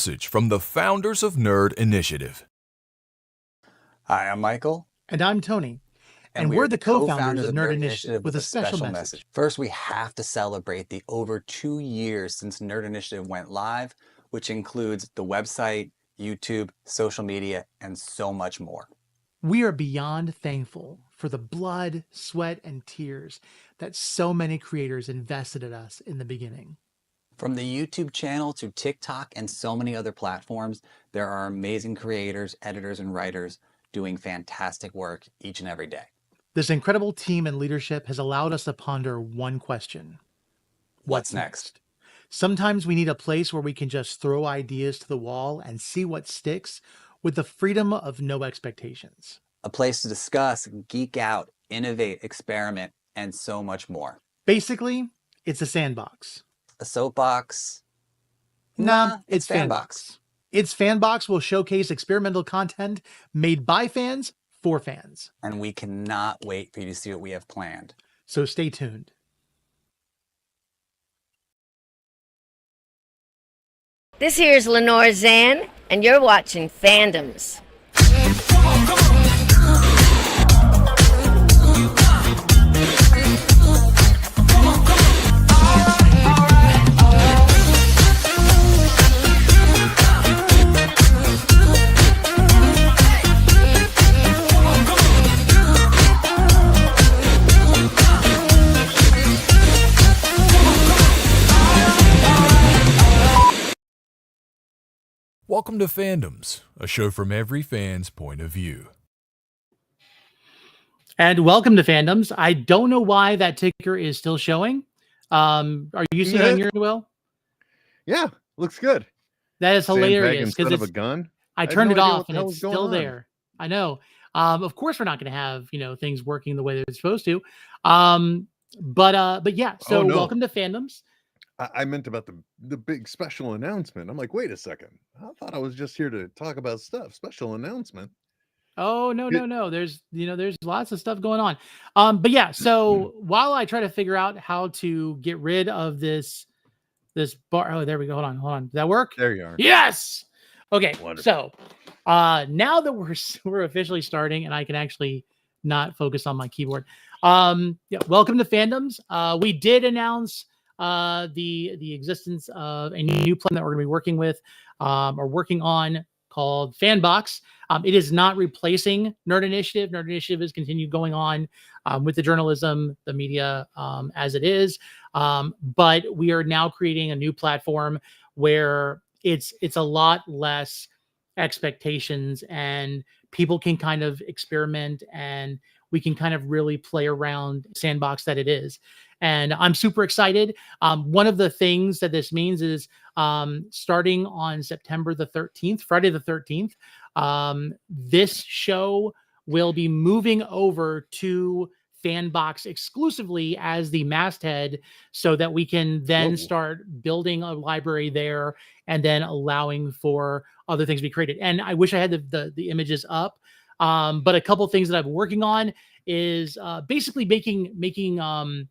message from the founders of Nerd Initiative. Hi, I'm Michael. And I'm Tony. And we're the co-founders of Nerd Initiative with a special message. First, we have to celebrate the over 2 years since Nerd Initiative went live, which includes the website, YouTube, social media, and so much more. We are beyond thankful for the blood, sweat, and tears that so many creators invested in us in the beginning. From the YouTube channel to TikTok and so many other platforms, there are amazing creators, editors, and writers doing fantastic work each and every day. This incredible team and leadership has allowed us to ponder one question. What's next? Sometimes we need a place where we can just throw ideas to the wall and see what sticks with the freedom of no expectations. A place to discuss, geek out, innovate, experiment, and so much more. Basically, it's a sandbox. A soapbox? Nah, it's Fanbox. Its Fanbox will showcase experimental content made by fans for fans. And we cannot wait for you to see what we have planned. So stay tuned. This here is Lenore Zan, and you're watching Fandoms. Welcome to Fandoms, a show from every fan's point of view. And welcome to Fandoms. I don't know why that ticker is still showing. Are you seeing it on your end, Will? Yeah, looks good. That is hilarious instead of a gun. I turned it off and it's still there. I know. Of course, we're not going to have things working the way they're supposed to. But yeah. So welcome to Fandoms. I meant about the big special announcement. I'm like, wait a second. I thought I was just here to talk about stuff. Special announcement. Oh, no. There's lots of stuff going on. But yeah, so while I try to figure out how to get rid of this bar. Oh, there we go. Hold on. Did that work? There you are. Yes. Okay. Wonderful. So now that we're officially starting and I can actually not focus on my keyboard. Yeah, welcome to Fandoms. We did announce the existence of a new plan that we're going to be working with or working on called Fanbox. It is not replacing Nerd Initiative. Nerd Initiative has continued going on with the journalism, the media as it is. But we are now creating a new platform where it's a lot less expectations and people can kind of experiment and we can kind of really play around sandbox that it is. And I'm super excited. One of the things that this means is starting on September the 13th, Friday the 13th, this show will be moving over to Fanbox exclusively as the masthead so that we can then start building a library there and then allowing for other things to be created. And I wish I had the images up. But a couple of things that I've been working on is basically making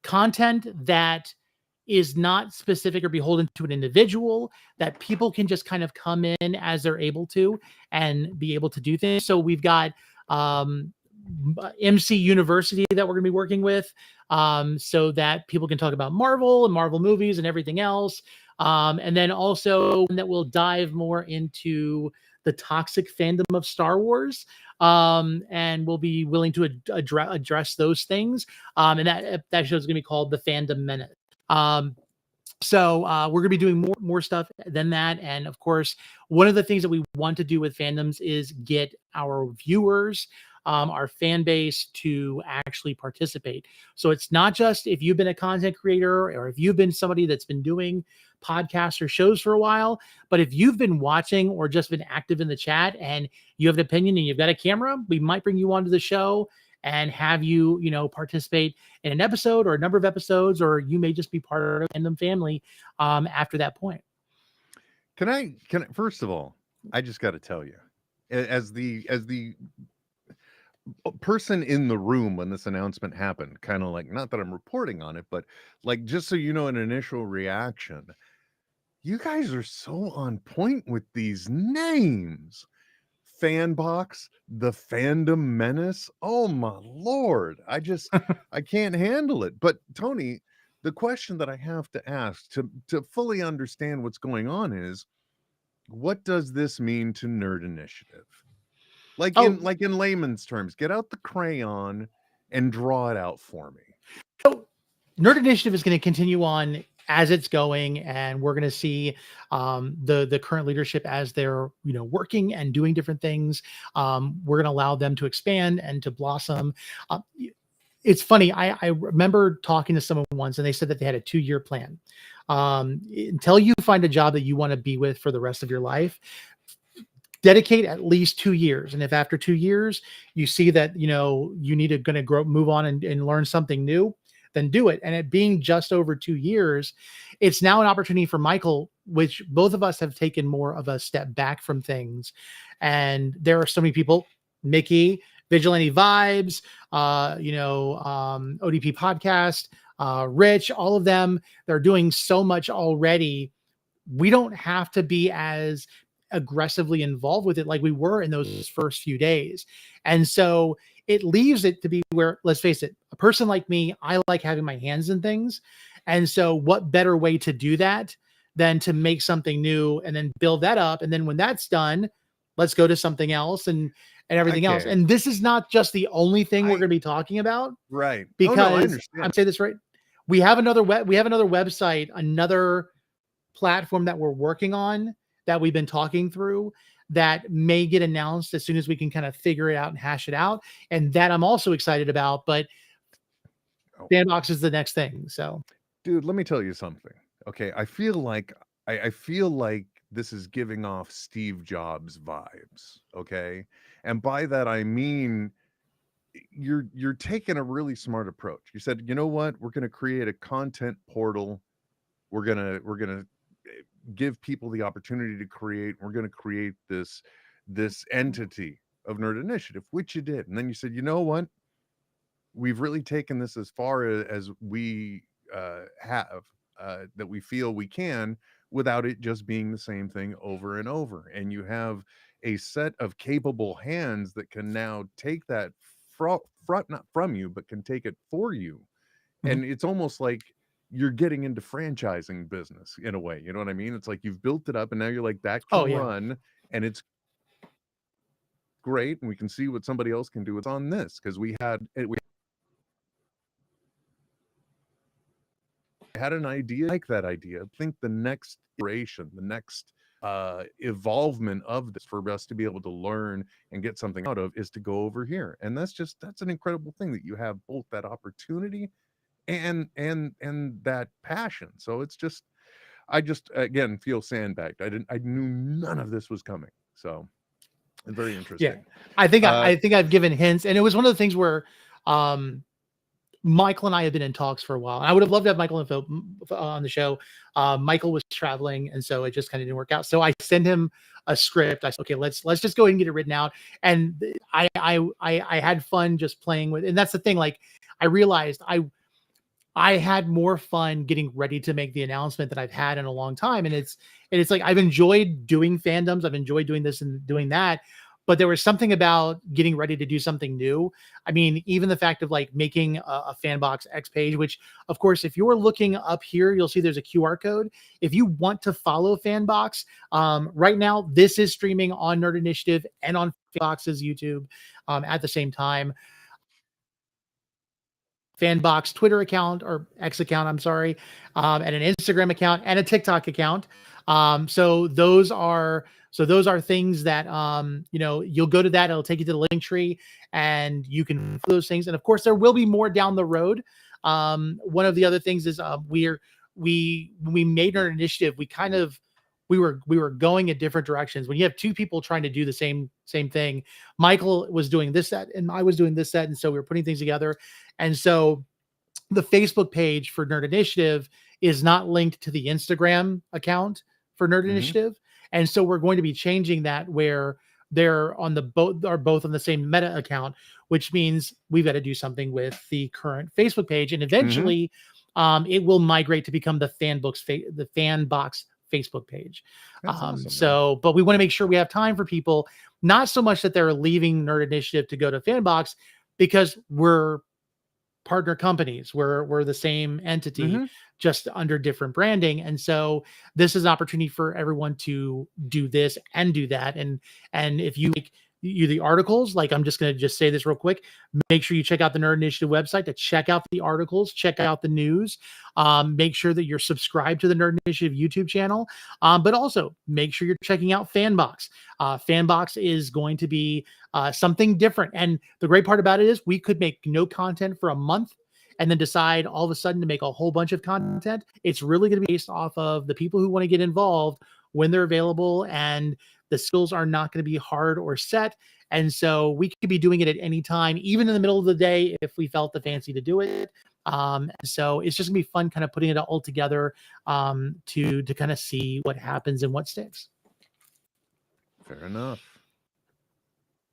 content that is not specific or beholden to an individual, that people can just kind of come in as they're able to and be able to do things. So we've got MC University that we're going to be working with so that people can talk about Marvel and Marvel movies and everything else. And then also that will dive more into the toxic fandom of Star Wars. And we'll be willing to address those things. And that show is going to be called The Fandom Minute. So we're going to be doing more stuff than that. And of course, one of the things that we want to do with Fandoms is get our viewers, our fan base to actually participate. So it's not just if you've been a content creator or if you've been somebody that's been doing podcasts or shows for a while, but if you've been watching or just been active in the chat and you have an opinion and you've got a camera, we might bring you onto the show and have you, participate in an episode or a number of episodes, or you may just be part of the Fandom family after that point. Can I first of all, I just got to tell you, as the person in the room when this announcement happened, kind of like, not that I'm reporting on it, but like, just so you know, an initial reaction, You guys are so on point with these names. Fanbox, the Fandom Menace. Oh my lord. I can't handle it. But Tony, the question that I have to ask to fully understand what's going on is, what does this mean to Nerd Initiative? Like Oh, in layman's terms, get out the crayon and draw it out for me. so Nerd Initiative is going to continue on as it's going, and we're going to see the current leadership as they're working and doing different things. We're going to allow them to expand and to blossom. It's funny. I remember talking to someone once, and they said that they had a 2-year plan. Until you find a job that you want to be with for the rest of your life, dedicate at least 2 years. And if after 2 years you see that you need to going to grow, move on and learn something new, then do it. And it being just over 2 years, it's now an opportunity for Michael, which both of us have taken more of a step back from things. And there are so many people, Mickey, Vigilante Vibes, ODP Podcast, Rich, all of them, they're doing so much already. We don't have to be as aggressively involved with it like we were in those first few days. And so it leaves it to be where, let's face it, a person like me, I like having my hands in things. And so what better way to do that than to make something new and then build that up. And then when that's done, let's go to something else and everything else. And this is not just the only thing we're going to be talking about. Right. Because I'm saying this right. We have another website, another platform that we're working on that we've been talking through that may get announced as soon as we can kind of figure it out and hash it out. And that I'm also excited about, but Fanbox is the next thing. So, dude, let me tell you something. Okay. I feel like this is giving off Steve Jobs vibes. Okay. And by that, I mean, you're taking a really smart approach. You said, you know what, we're going to create a content portal. We're going to give people the opportunity to create. We're going to create this entity of Nerd Initiative, which you did. And then you said, you know what, we've really taken this as far as we have that we feel we can, without it just being the same thing over and over. And you have a set of capable hands that can now take that not from you, but can take it for you. Mm-hmm. And it's almost like you're getting into franchising business in a way. You know what I mean? It's like you've built it up and now you're like, that can run and it's great. And we can see what somebody else can do. It's on this because we had an idea like that idea. I think the next iteration, the next evolvement of this for us to be able to learn and get something out of is to go over here. And that's an incredible thing that you have both that opportunity and that passion. So it's just, I just again feel sandbagged. I knew none of this was coming. So it's very interesting. Yeah, I think I've given hints, and it was one of the things where Michael and I have been in talks for a while. And I would have loved to have Michael on the show. Michael was traveling, and so it just kind of didn't work out. So I sent him a script. I said, okay, let's just go ahead and get it written out. And I had fun just playing with, and that's the thing. Like I realized I had more fun getting ready to make the announcement than I've had in a long time. And it's like, I've enjoyed doing fandoms. I've enjoyed doing this and doing that, but there was something about getting ready to do something new. I mean, even the fact of like making a Fanbox X page, which of course, if you're looking up here, you'll see there's a QR code. If you want to follow Fanbox, right now, this is streaming on Nerd Initiative and on Fanbox's YouTube at the same time. Fanbox Twitter account or X account, I'm sorry, and an Instagram account and a TikTok account. So those are things that you'll go to that, it'll take you to the link tree and you can follow those things. And of course there will be more down the road. One of the other things is when we made our initiative, we were going in different directions. When you have two people trying to do the same thing, Michael was doing this set and I was doing this set. And so we were putting things together. And so the Facebook page for Nerd Initiative is not linked to the Instagram account for Nerd Initiative. And so we're going to be changing that where they're on both on the same Meta account, which means we've got to do something with the current Facebook page. And eventually it will migrate to become the Fanbox Facebook page. That's awesome, man. So, but we want to make sure we have time for people, not so much that they're leaving Nerd Initiative to go to Fanbox, because we're partner companies. We're the same entity, just under different branding. And so this is an opportunity for everyone to do this and do that. And if you like the articles, like, I'm just going to just say this real quick, make sure you check out the Nerd Initiative website to check out the articles, check out the news, make sure that you're subscribed to the Nerd Initiative YouTube channel, but also make sure you're checking out Fanbox. Fanbox is going to be something different. And the great part about it is we could make no content for a month and then decide all of a sudden to make a whole bunch of content. It's really going to be based off of the people who want to get involved when they're available, and the skills are not going to be hard or set. And so we could be doing it at any time, even in the middle of the day, if we felt the fancy to do it. So it's just gonna be fun kind of putting it all together to kind of see what happens and what sticks. Fair enough.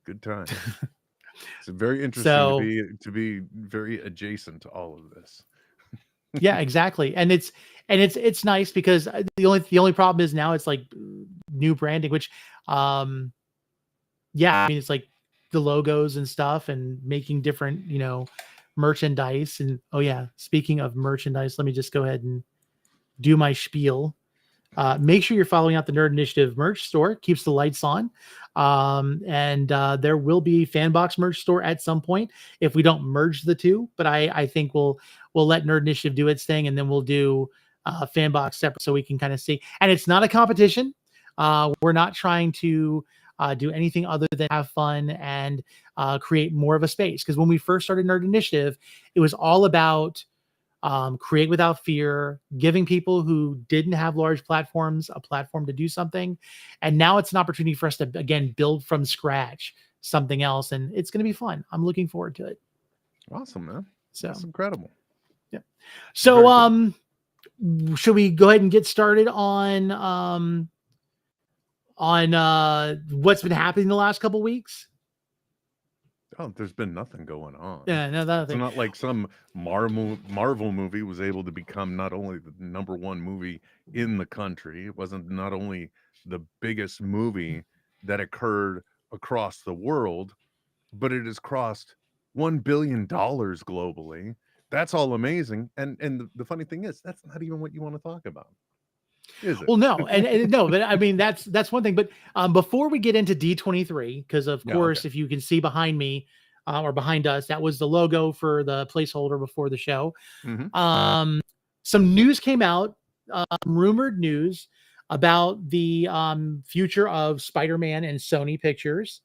Good time. It's very interesting to be very adjacent to all of this. Yeah, exactly. And it's nice because the only problem is now it's like new branding, which yeah, I mean, it's like the logos and stuff and making different, merchandise. And oh yeah, speaking of merchandise, let me just go ahead and do my spiel. Make sure you're following out the Nerd Initiative merch store. It keeps the lights on. And there will be Fanbox merch store at some point if we don't merge the two. But I think we'll let Nerd Initiative do its thing, and then we'll do Fanbox separate so we can kind of see. And it's not a competition. We're not trying to do anything other than have fun and create more of a space. Because when we first started Nerd Initiative, it was all about create without fear, giving people who didn't have large platforms a platform to do something. And now it's an opportunity for us to, again, build from scratch something else. And it's going to be fun. I'm looking forward to it. Awesome, man. So that's incredible. Yeah. So should we go ahead and get started on what's been happening the last couple weeks? Oh, there's been nothing going on. Yeah, no, nothing. It's not like some Marvel movie was able to become not only the #1 movie in the country, it wasn't not only the biggest movie that occurred across the world, but it has crossed $1 billion globally. That's all amazing. And the funny thing is, that's not even what you want to talk about, is it? Well, no, and no, but I mean, that's one thing. But before we get into D23, because of course, okay. if you can see behind me or behind us, that was the logo for the placeholder before the show. Some news came out, rumored news about the future of Spider-Man and Sony Pictures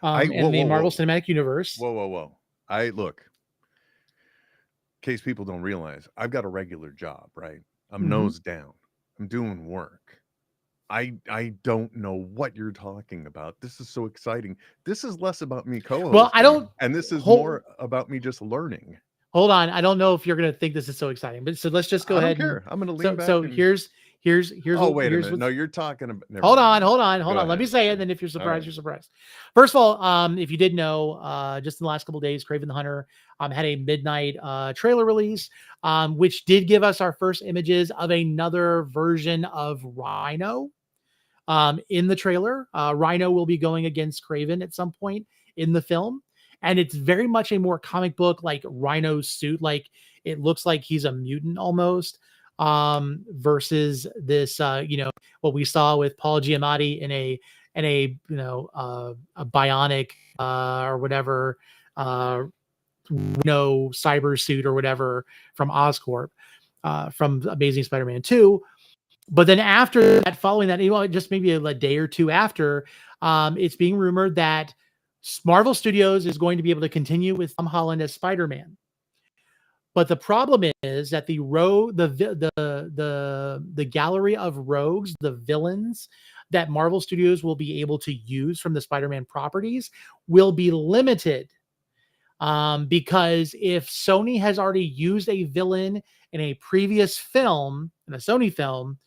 and the Marvel Cinematic Universe. Whoa. Look, in case people don't realize, I've got a regular job, right? I'm nose down. I'm doing work. I don't know what you're talking about. This is so exciting. This is less about me co-hosting. Well, I don't, and this is more about me just learning. Hold on. I don't know if you're going to think this is so exciting, but so let's just go ahead. I don't care. I'm going to lean back. So here's. Oh, wait a minute. No, you're talking about. Hold on. Let me say it. And then if you're surprised, you're surprised. First of all, if you didn't know, just in the last couple of days, Kraven the Hunter had a midnight trailer release, which did give us our first images of another version of Rhino. In the trailer, Rhino will be going against Kraven at some point in the film. And it's very much a more comic book, like Rhino suit. Like it looks like he's a mutant almost, versus this, what we saw with Paul Giamatti in a bionic, or whatever, cyber suit or whatever from Oscorp, from Amazing Spider-Man 2. But then after that, following that, just maybe a day or two after, it's being rumored that Marvel Studios is going to be able to continue with Tom Holland as Spider-Man. But the problem is that the gallery of rogues, the villains that Marvel Studios will be able to use from the Spider-Man properties will be limited. Because if Sony has already used a villain in a previous film, in a Sony film,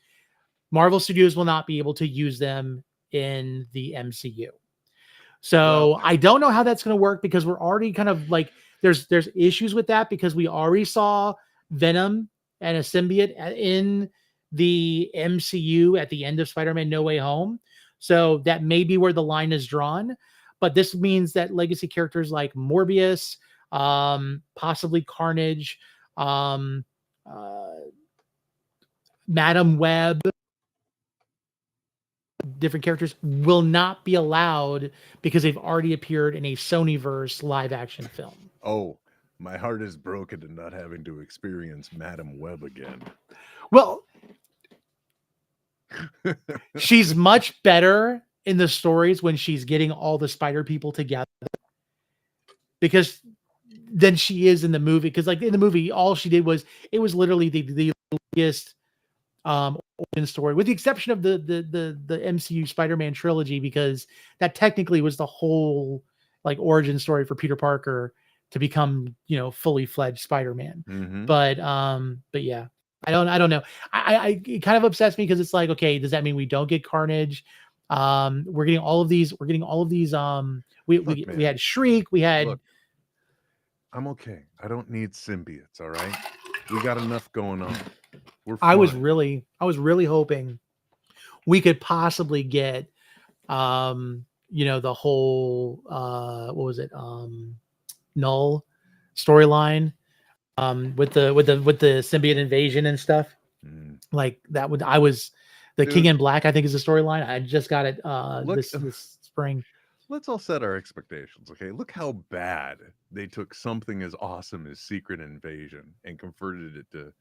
Marvel Studios will not be able to use them in the MCU. So I don't know how that's going to work, because we're already kind of like, there's issues with that, because we already saw Venom and a symbiote in the MCU at the end of Spider-Man No Way Home. So that may be where the line is drawn. But this means that legacy characters like Morbius, possibly Carnage, um, uh, Madam Web, different characters will not be allowed because they've already appeared in a Sonyverse live action film. Oh, my heart is broken in not having to experience Madam Web again. Well, she's much better in the stories when she's getting all the spider people together, because than she is in the movie. Because like in the movie, all she did was, it was literally the biggest origin story, with the exception of the MCU Spider-Man trilogy, because that technically was the whole like origin story for Peter Parker to become, you know, fully fledged Spider-Man. Mhm. But yeah, I don't know. It kind of upsets me, because it's like, okay, does that mean we don't get Carnage? We're getting all of these. We Look, man. had Shriek. We had. Look, I'm okay. I don't need symbiotes, all right? We got enough going on. We're fine. I was really hoping we could possibly get, you know, the whole what was it, Null storyline, with the symbiote invasion and stuff. Like that would, the King in Black, I think, is the storyline. I just got it this spring. Let's all set our expectations, okay? Look how bad they took something as awesome as Secret Invasion and converted it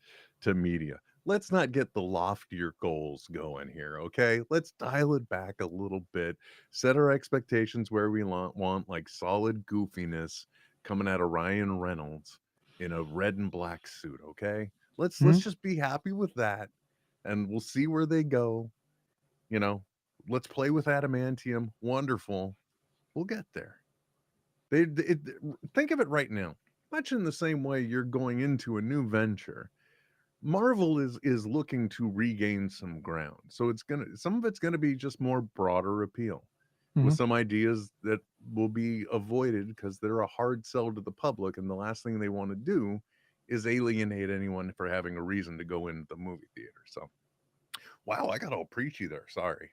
to media. Let's not get the loftier goals going here, okay? Let's dial it back a little bit, set our expectations where we want like solid goofiness coming out of Ryan Reynolds in a red and black suit, okay? Let's just be happy with that, and we'll see where they go. You know, let's play with adamantium. Wonderful. We'll get there. Think of it right now. Much in the same way you're going into a new venture. Marvel is looking to regain some ground. So some of it's gonna be just more broader appeal, with some ideas that will be avoided because they're a hard sell to the public, and the last thing they want to do is alienate anyone for having a reason to go into the movie theater. So wow, I got all preachy there. Sorry.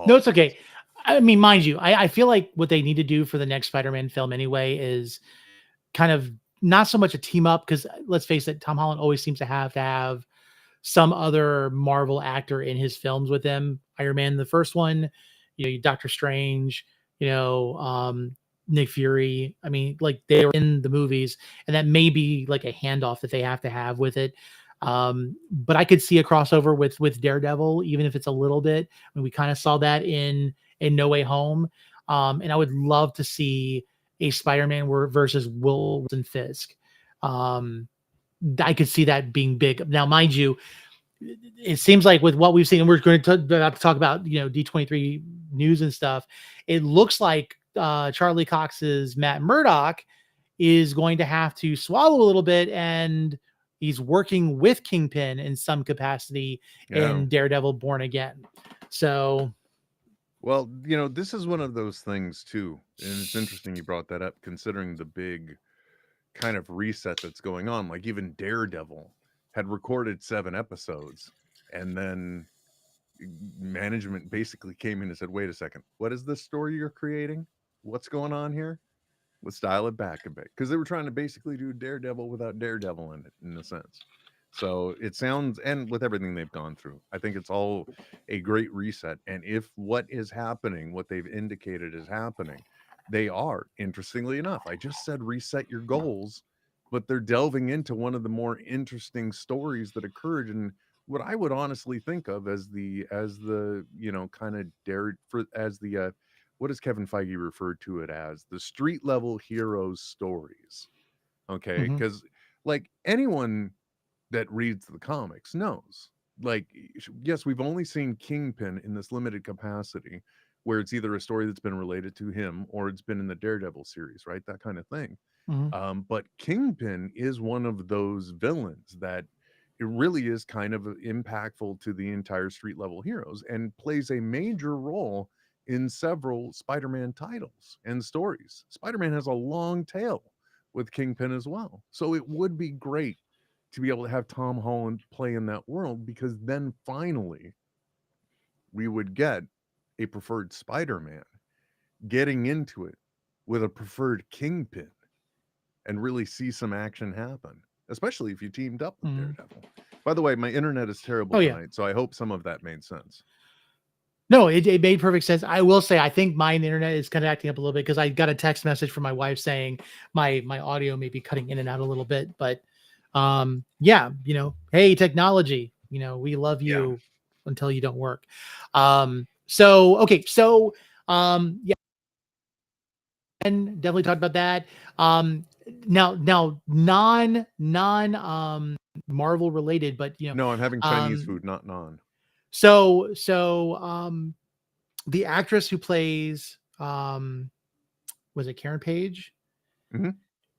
No, it's okay. I mean, mind you, I feel like what they need to do for the next Spider-Man film anyway is kind of not so much a team up, because let's face it, Tom Holland always seems to have some other Marvel actor in his films with him. Iron Man, the first one, you know, Doctor Strange, you know, Nick Fury. I mean, like, they were in the movies, and that may be like a handoff that they have to have with it. But I could see a crossover with Daredevil, even if it's a little bit. I mean, we kind of saw that in No Way Home. And I would love to see a Spider-Man versus Wilson Fisk. I could see that being big. Now, mind you, it seems like with what we've seen, and we're going to talk about, you know, D23 news and stuff, it looks like Charlie Cox's Matt Murdock is going to have to swallow a little bit, and he's working with Kingpin in some capacity in Daredevil Born Again. So, well, you know, this is one of those things too, and it's interesting you brought that up, considering the big kind of reset that's going on. Like, even Daredevil had recorded 7 episodes, and then management basically came in and said, wait a second, what is this story you're creating? What's going on here? Let's dial it back a bit, because they were trying to basically do Daredevil without Daredevil in it, in a sense. So it sounds, and with everything they've gone through, I think it's all a great reset. And if what is happening, what they've indicated is happening, they are, interestingly enough, I just said reset your goals, but they're delving into one of the more interesting stories that occurred in what I would honestly think of as the you know, kind of what does Kevin Feige refer to it as? The street level heroes stories. Okay, because like anyone that reads the comics knows, like, yes, we've only seen Kingpin in this limited capacity, where it's either a story that's been related to him or it's been in the Daredevil series, right? That kind of thing. But Kingpin is one of those villains that it really is kind of impactful to the entire street level heroes, and plays a major role in several Spider-Man titles and stories. Spider-Man has a long tail with Kingpin as well. So it would be great to be able to have Tom Holland play in that world, because then finally we would get a preferred Spider-Man getting into it with a preferred Kingpin and really see some action happen, especially if you teamed up with Daredevil. By the way, my internet is terrible tonight, so I hope some of that made sense. No, it made perfect sense. I will say, I think my internet is kind of acting up a little bit because I got a text message from my wife saying my audio may be cutting in and out a little bit. But yeah, hey, technology, we love you until you don't work. Okay, so yeah, and definitely talked about that. Now non Marvel related, but no, I'm having Chinese food, not non. So the actress who plays was it Karen Page? Mm-hmm.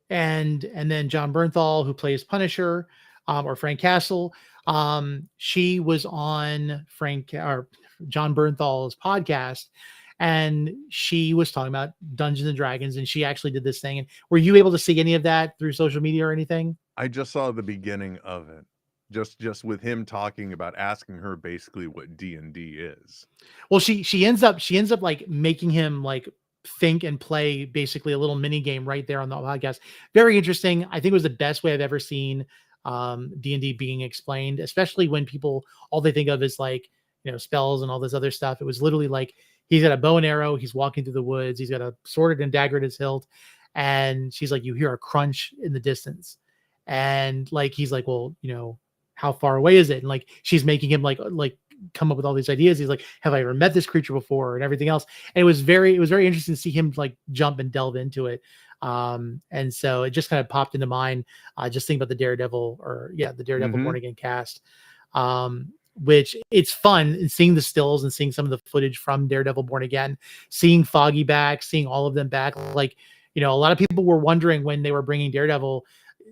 And then John Bernthal, who plays Punisher, or Frank Castle. She was on John Bernthal's podcast, and she was talking about Dungeons and Dragons, and she actually did this thing. And were you able to see any of that through social media or anything? I just saw the beginning of it. Just with him talking about asking her basically what D&D is. Well, she ends up like making him like think and play basically a little mini game right there on the podcast. Very interesting. I think it was the best way I've ever seen D&D being explained, especially when people, all they think of is like, spells and all this other stuff. It was literally like, he's got a bow and arrow, he's walking through the woods, he's got a sword and dagger at his hilt, and she's like, you hear a crunch in the distance, and like he's like, well, how far away is it? And like she's making him like come up with all these ideas. He's like, have I ever met this creature before, and everything else. And it was very interesting to see him like jump and delve into it. And so it just kind of popped into mind, just thinking about the Daredevil Born Again cast, which it's fun and seeing the stills and seeing some of the footage from Daredevil Born Again, seeing Foggy back, seeing all of them back. Like, a lot of people were wondering when they were bringing Daredevil.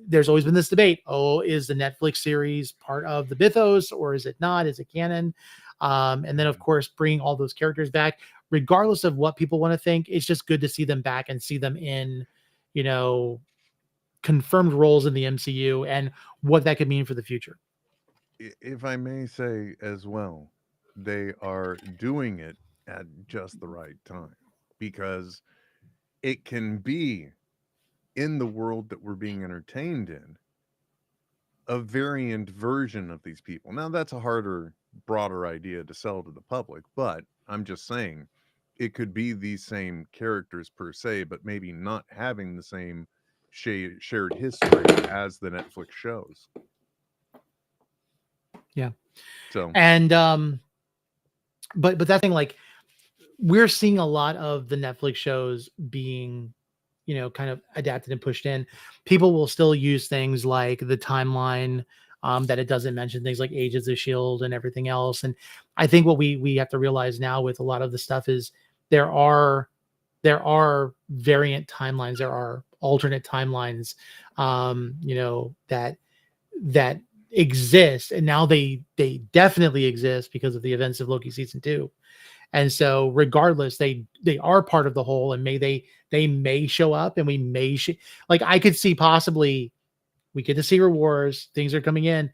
There's always been this debate. Oh, is the Netflix series part of the mythos, or is it not? Is it canon? And then, of course, bringing all those characters back, regardless of what people want to think, it's just good to see them back and see them in, confirmed roles in the MCU and what that could mean for the future. If I may say as well, they are doing it at just the right time, because it can be, in the world that we're being entertained in, a variant version of these people. Now, that's a harder, broader idea to sell to the public, but I'm just saying it could be these same characters per se, but maybe not having the same shared history as the Netflix shows. Yeah. So, and but that thing, like, we're seeing a lot of the Netflix shows being, kind of adapted and pushed in. People will still use things like the timeline, that it doesn't mention things like Agents of S.H.I.E.L.D. and everything else. And I think what we have to realize now with a lot of the stuff is there are variant timelines, there are alternate timelines, that exist, and now they definitely exist because of the events of Loki season 2. And so regardless, they are part of the whole, and they may show up, and we may like, I could see possibly we get to Secret Wars, things are coming in.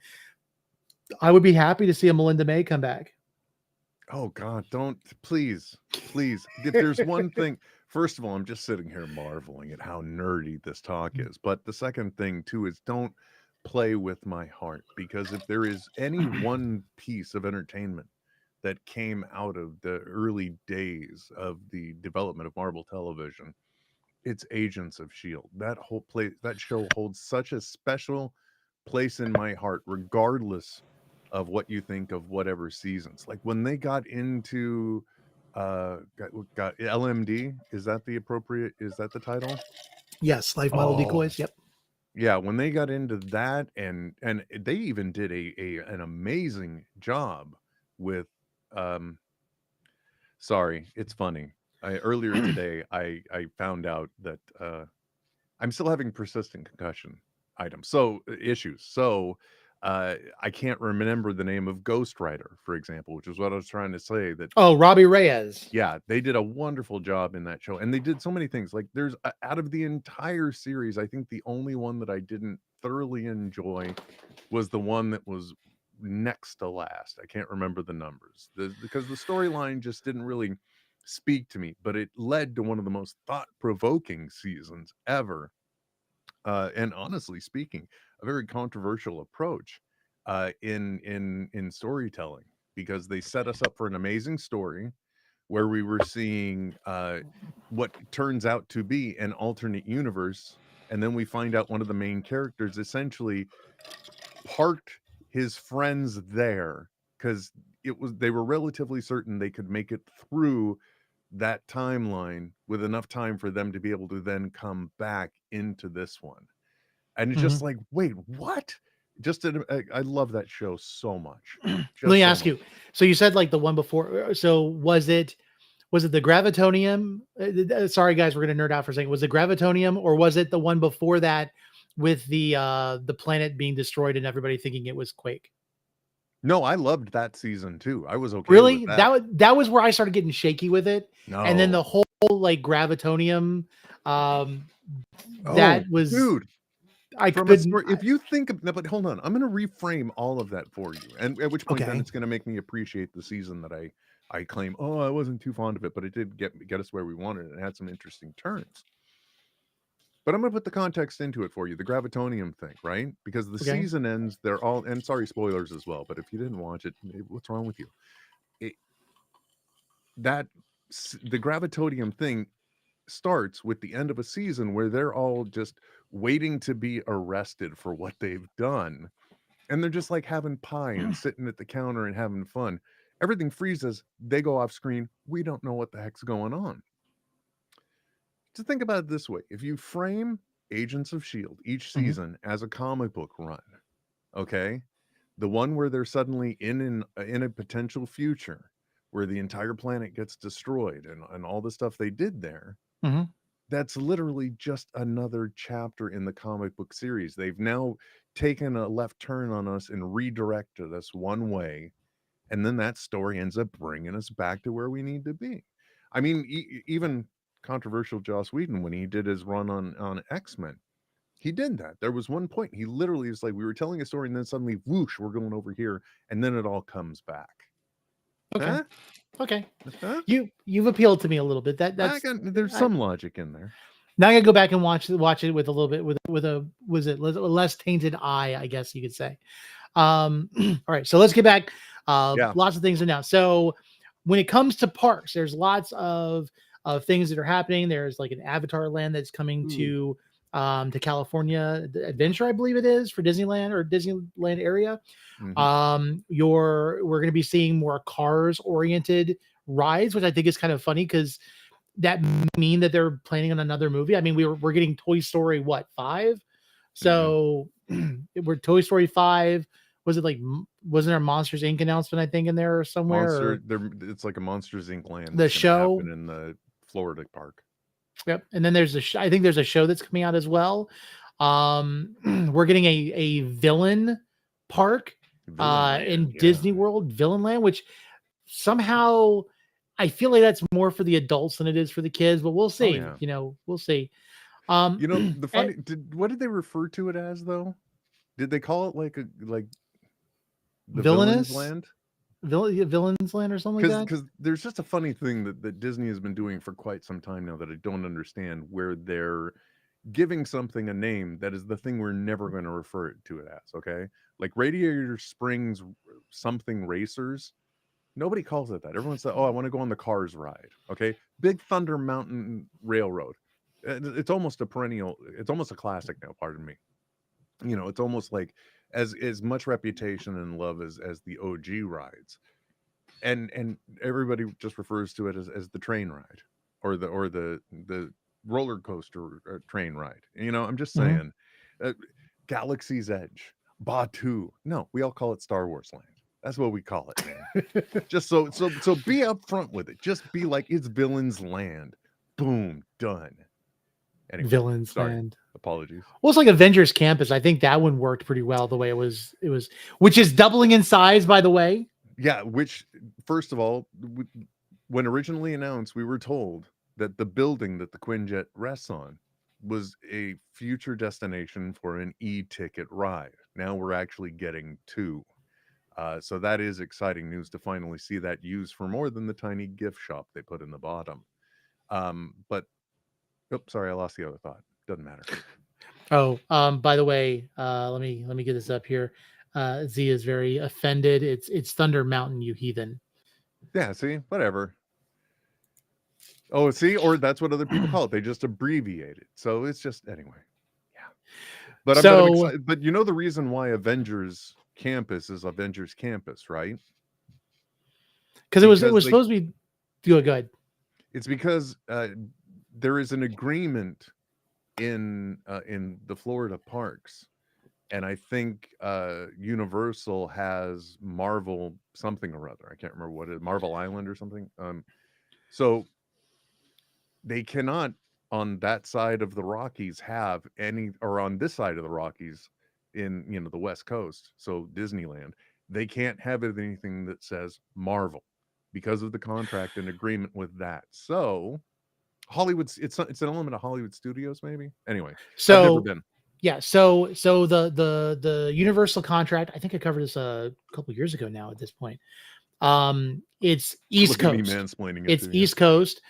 I would be happy to see a Melinda May come back. Oh God, don't, please. If there's one thing, first of all, I'm just sitting here marveling at how nerdy this talk is. But the second thing too is, don't play with my heart, because if there is any one piece of entertainment that came out of the early days of the development of Marvel television, it's Agents of S.H.I.E.L.D. That show holds such a special place in my heart, regardless of what you think of whatever seasons. Like when they got into got LMD, is that the title? Yes, life model decoys. Yep. Yeah, when they got into that, and they even did an amazing job with sorry, it's funny. Earlier today I found out that I'm still having persistent concussion issues. So I can't remember the name of Ghost Rider, for example, which is what I was trying to say. That Robbie Reyes. Yeah, they did a wonderful job in that show, and they did so many things. Like, there's out of the entire series, I think the only one that I didn't thoroughly enjoy was the one that was next to last. I can't remember the numbers because the storyline just didn't really speak to me, but it led to one of the most thought-provoking seasons ever. And honestly speaking, a very controversial approach in storytelling, because they set us up for an amazing story where we were seeing what turns out to be an alternate universe, and then we find out one of the main characters essentially parked his friends there because they were relatively certain they could make it through that timeline with enough time for them to be able to then come back into this one. And it's just like, wait, what? I love that show so much. Let me ask you. So you said like the one before. So was it the Gravitonium? Sorry guys, we're gonna nerd out for a second. Was it Gravitonium, or was it the one before that with the planet being destroyed and everybody thinking it was Quake? No, I loved that season too. I was okay. Really? With that. That was where I started getting shaky with it. No. And then the whole like Gravitonium, that was, dude. If you think of, no, but hold on, I'm going to reframe all of that for you, and at which point then it's going to make me appreciate the season that I claim. Oh, I wasn't too fond of it, but it did get us where we wanted, and it had some interesting turns. But I'm going to put the context into it for you, the Gravitonium thing, right? Because the season ends, they're all, and sorry, spoilers as well, but if you didn't watch it, what's wrong with you? The Gravitonium thing starts with the end of a season where they're all just waiting to be arrested for what they've done. And they're just like having pie and sitting at the counter and having fun. Everything freezes. They go off screen. We don't know what the heck's going on. To think about it this way, if you frame Agents of S.H.I.E.L.D. each season as a comic book run, okay, the one where they're suddenly in a potential future where the entire planet gets destroyed and all the stuff they did there, that's literally just another chapter in the comic book series. They've now taken a left turn on us and redirected us one way, and then that story ends up bringing us back to where we need to be. I mean, even controversial Joss Whedon, when he did his run on X-Men, he did that. There was one point he literally is like, we were telling a story and then suddenly whoosh, we're going over here, and then it all comes back. Okay. You've appealed to me a little bit. There's some logic in there. Now I gotta go back and watch it with a little bit with a less tainted eye, I guess you could say. All right, so let's get back. Lots of things to now. So when it comes to parks, there's lots of things that are happening. There's like an Avatar land that's coming to California Adventure, I believe it is, for Disneyland or Disneyland area. We're going to be seeing more Cars oriented rides, which I think is kind of funny because that mean that they're planning on another movie. I mean, we're getting Toy Story 5, so we're Toy Story 5. Wasn't there a Monsters Inc. announcement, I think, in there somewhere? It's like a Monsters Inc. land. The show in the Florida park. Yep. And then there's I think there's a show that's coming out as well. We're getting a villain park in Disney World, Villain Land, which somehow I feel like that's more for the adults than it is for the kids, but we'll see. We'll see. The funny, what did they refer to it as though? Did they call it like the Villainous Land? Villains Land or something like that? Because there's just a funny thing that Disney has been doing for quite some time now that I don't understand, where they're giving something a name that is the thing we're never going to refer to it as, okay? Like Radiator Springs something racers. Nobody calls it that. Everyone says, oh, I want to go on the Cars ride, okay? Big Thunder Mountain Railroad. It's almost a perennial, it's almost a classic now, pardon me. It's almost like as much reputation and love as the OG rides, and everybody just refers to it as the train ride or the roller coaster train ride. I'm just saying, Galaxy's Edge, Batuu. No, we all call it Star Wars Land. That's what we call it, man. Just so be upfront with it. Just be like, it's Villains Land. Boom, done. Anyway, Villains Land. Apologies. Well, it's like Avengers Campus. I think that one worked pretty well the way it was, which is doubling in size, by the way. Yeah, which, first of all, when originally announced, we were told that the building that the Quinjet rests on was a future destination for an e-ticket ride. Now we're actually getting two. So that is exciting news to finally see that used for more than the tiny gift shop they put in the bottom. But oops, sorry, I lost the other thought. Doesn't matter. Oh, by the way, let me get this up here. Z is very offended. It's Thunder Mountain, you heathen. Yeah, see, whatever. Oh, see, or that's what other people call it. They just abbreviate it. So it's just anyway. Yeah. But I'm excited. But you know the reason why Avengers Campus is Avengers Campus, right? Because it was supposed to be. Go ahead. It's because there is an agreement in the Florida parks, and I think Universal has Marvel something or other. I can't remember what it is, Marvel Island or something. So they cannot on that side of the Rockies have any, or on this side of the Rockies in the West Coast. So Disneyland, they can't have anything that says Marvel because of the contract and agreement with that. So Hollywood, it's an element of Hollywood Studios, maybe. Anyway, so I've never been. Yeah, so the Universal contract, I think I covered this a couple years ago now. At this point, it's East Look at me Coast. mansplaining it It's to you. East Coast.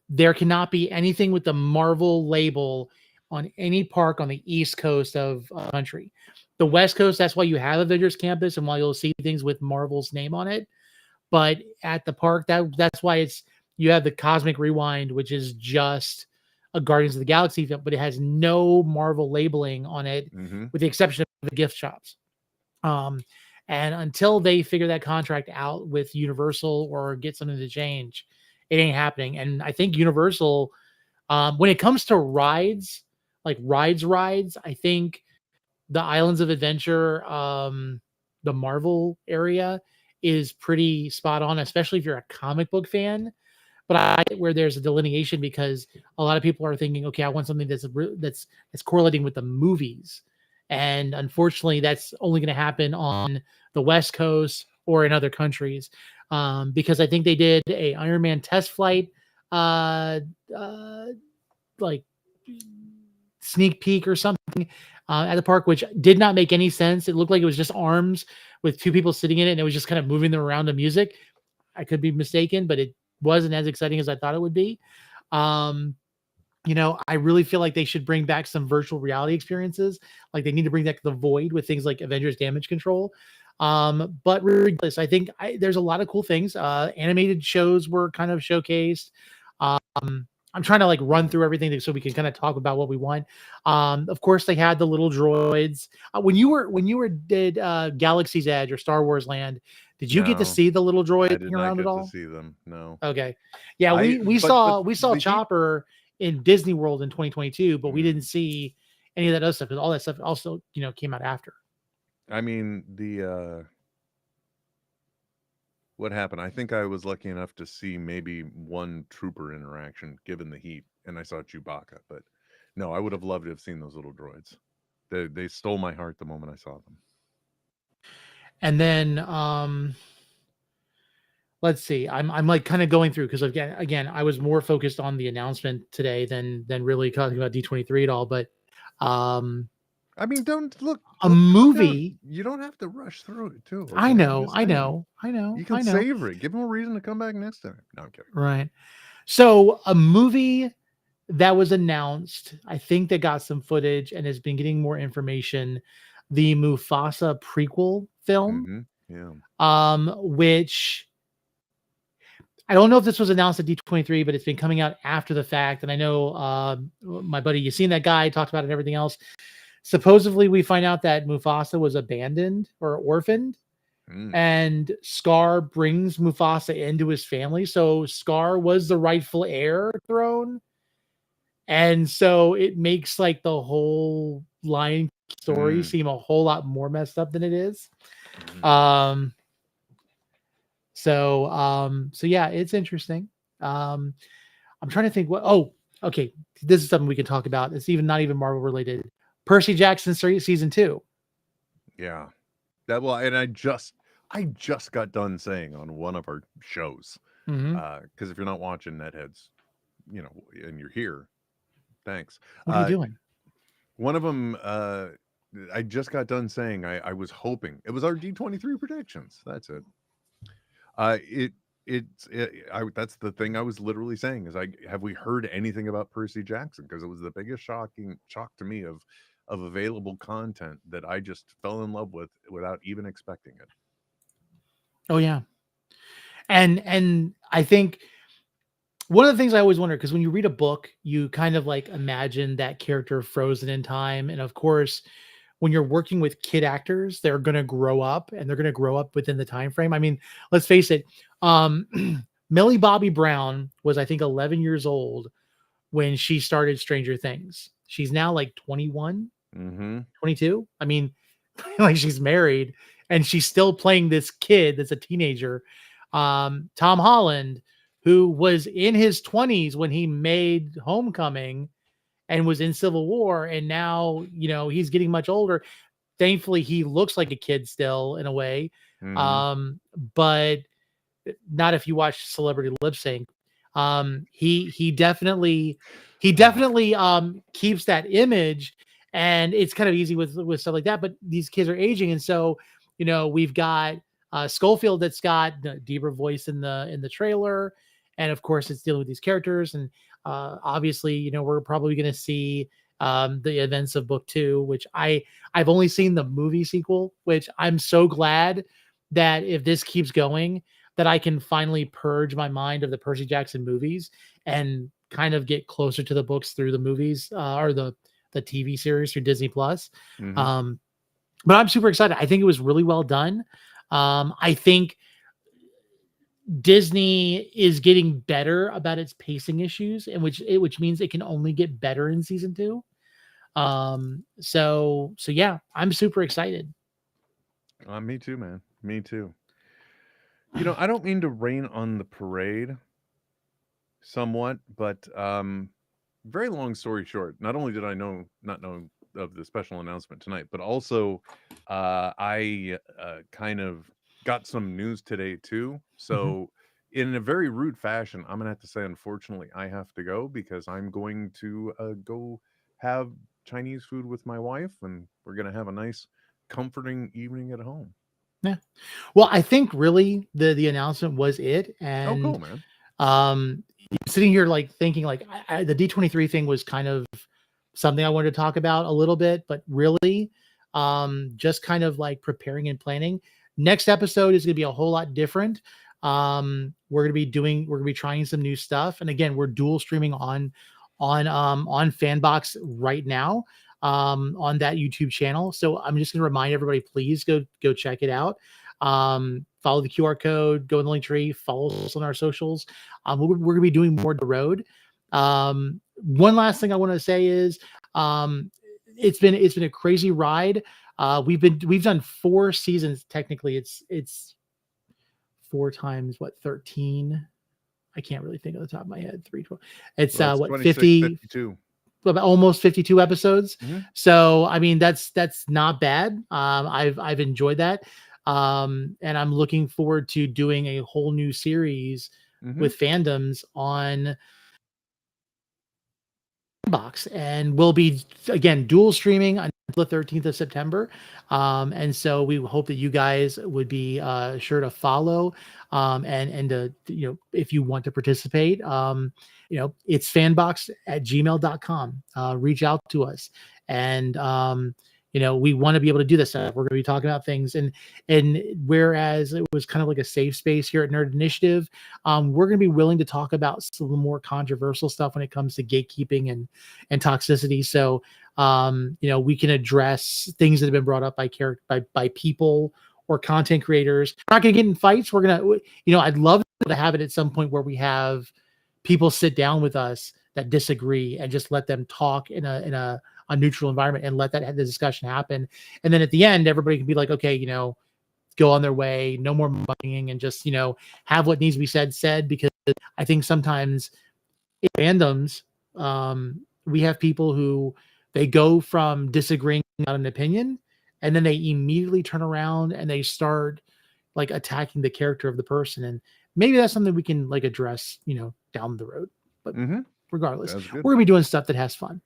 There cannot be anything with the Marvel label on any park on the East Coast of country. The West Coast, that's why you have Avengers Campus, and why you'll see things with Marvel's name on it. But at the park, that's why you have the Cosmic Rewind, which is just a Guardians of the Galaxy film, but it has no Marvel labeling on it, with the exception of the gift shops. And until they figure that contract out with Universal or get something to change, it ain't happening. And I think Universal, when it comes to rides, like rides, I think the Islands of Adventure, the Marvel area is pretty spot on, especially if you're a comic book fan. But where there's a delineation, because a lot of people are thinking, okay, I want something that's correlating with the movies, and unfortunately, that's only going to happen on the West Coast or in other countries, because I think they did a Iron Man test flight, like sneak peek or something at the park, which did not make any sense. It looked like it was just arms with two people sitting in it, and it was just kind of moving them around to music. I could be mistaken, but it wasn't as exciting as I thought it would be. I really feel like they should bring back some virtual reality experiences. Like they need to bring back the Void with things like Avengers Damage Control. But regardless, I think there's a lot of cool things. Animated shows were kind of showcased. I'm trying to like run through everything so we can kind of talk about what we want. Of course, they had the little droids. When you did Galaxy's Edge or Star Wars Land, did you get to see the little droid I did not around get at all? to see them. No. Okay. Yeah, we saw Chopper in Disney World in 2022, but we didn't see any of that other stuff, because all that stuff also came out after. I mean, what happened? I think I was lucky enough to see maybe one trooper interaction given the heat, and I saw Chewbacca. But no, I would have loved to have seen those little droids. They stole my heart the moment I saw them. And then let's see. I'm like kind of going through, because again, I was more focused on the announcement today than really talking about D23 at all. But I mean, don't look a movie. You don't have to rush through it too. Okay? I know. You can savor it. Give them a reason to come back next time. No, I'm kidding. Right. So a movie that was announced, I think they got some footage and has been getting more information. The Mufasa prequel film, which I don't know if this was announced at D23, but it's been coming out after the fact. And I know my buddy, you seen that guy, talked about it and everything else. Supposedly, we find out that Mufasa was abandoned or orphaned, and Scar brings Mufasa into his family. So Scar was the rightful heir throne. And so it makes like the whole Lion story seem a whole lot more messed up than it is. So yeah, it's interesting. I'm trying to think okay. This is something we can talk about. It's not even Marvel related. Percy Jackson season 2. Yeah. And I just got done saying on one of our shows, because if you're not watching Netheads, and you're here, Thanks. What are you doing? One of them, I just got done saying I was hoping it was our D23 predictions. That's it. That's the thing I was literally saying is have we heard anything about Percy Jackson? Because it was the biggest shock to me of available content that I just fell in love with without even expecting it. Oh yeah. And I think one of the things I always wonder, because when you read a book, you kind of like imagine that character frozen in time. And of course, when you're working with kid actors, they're going to grow up and they're going to grow up within the time frame. I mean, let's face it. Millie Bobby Brown was, I think, 11 years old when she started Stranger Things. She's now like 21, 22. I mean, like she's married and she's still playing this kid that's a teenager. Tom Holland, who was in his 20s when he made Homecoming and was in Civil War, and now, you know, he's getting much older. Thankfully, he looks like a kid still in a way. But not if you watch Celebrity Lip Sync. He definitely keeps that image, and it's kind of easy with stuff like that. But these kids are aging, and so, you know, we've got Schofield that's got the deeper voice in the trailer, and of course it's dealing with these characters, and obviously, you know, we're probably going to see the events of book 2, which I've only seen the movie sequel, which I'm so glad that if this keeps going, that I can finally purge my mind of the Percy Jackson movies and kind of get closer to the books through the movies or the TV series through Disney Plus. But I'm super excited. I think it was really well done. I think Disney is getting better about its pacing issues, and which means it can only get better in season 2. So yeah, I'm super excited. Me too, man. Me too. You know, I don't mean to rain on the parade somewhat, but very long story short, not only did I not know of the special announcement tonight, but also I kind of got some news today too. So in a very rude fashion, I'm gonna have to say, unfortunately, I have to go because I'm going to go have Chinese food with my wife, and we're gonna have a nice, comforting evening at home. Yeah. Well, I think really the announcement was it. And cool, man. Sitting here like thinking like the D23 thing was kind of something I wanted to talk about a little bit, but really just kind of like preparing and planning. Next episode is going to be a whole lot different. We're going to be trying some new stuff. And again, we're dual streaming on Fanbox right now. On that YouTube channel. So I'm just going to remind everybody, please go check it out. Follow the QR code, go in the link tree, follow us on our socials. We're going to be doing more to road. One last thing I want to say is it's been a crazy ride. We've done 4 seasons. Technically it's 4 times 13. I can't really think of the top of my head. 312. It's 52. About almost 52 episodes. So I mean that's not bad. I've enjoyed that. And I'm looking forward to doing a whole new series with fandoms on box, and we'll be again dual streaming until the 13th of September. And so we hope that you guys would be sure to follow and to, you know, if you want to participate, you know, it's fanbox@gmail.com. Reach out to us, and you know, we want to be able to do this stuff. We're going to be talking about things, and whereas it was kind of like a safe space here at Nerd Initiative, we're going to be willing to talk about some more controversial stuff when it comes to gatekeeping and toxicity. So you know, we can address things that have been brought up by people or content creators. We're not going to get in fights. We're going to, you know, I'd love to have it at some point where we have people sit down with us that disagree and just let them talk in a neutral environment and let the discussion happen. And then at the end, everybody can be like, okay, you know, go on their way, no more bugging, and just, you know, have what needs to be said, because I think sometimes in fandoms, we have people who they go from disagreeing about an opinion and then they immediately turn around and they start like attacking the character of the person. And maybe that's something we can like address, you know, down the road. But regardless, Sounds good. we're gonna be doing stuff that has fun.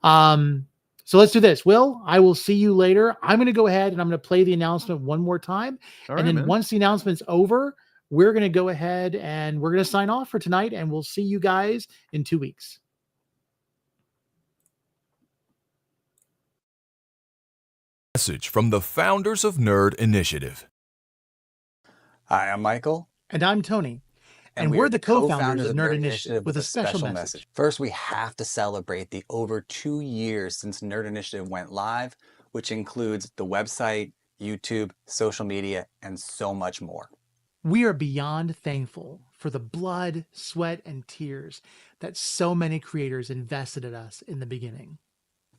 So let's do this. Will, I will see you later. I'm gonna go ahead and I'm gonna play the announcement one more time, All and right, then man. once the announcement's over, we're gonna go ahead and we're gonna sign off for tonight, and we'll see you guys in 2 weeks. Message from the founders of Nerd Initiative. Hi, I'm Michael. And I'm Tony. And we we're are the co-founders of Nerd Initiative with a special message. First, we have to celebrate the over 2 years since Nerd Initiative went live, which includes the website, YouTube, social media, and so much more. We are beyond thankful for the blood, sweat, and tears that so many creators invested in us in the beginning.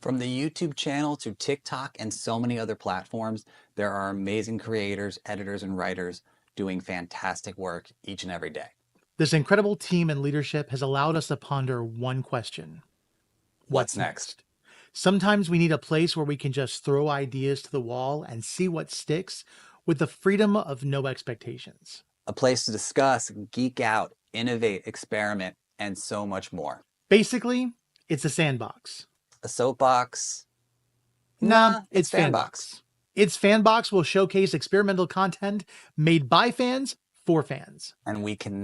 From the YouTube channel to TikTok and so many other platforms, there are amazing creators, editors, and writers doing fantastic work each and every day. This incredible team and leadership has allowed us to ponder one question. What's next? Sometimes we need a place where we can just throw ideas to the wall and see what sticks with the freedom of no expectations. A place to discuss, geek out, innovate, experiment, and so much more. Basically, it's a sandbox. A soapbox? Nah, it's Fanbox. Its Fanbox will showcase experimental content made by fans for fans. And we can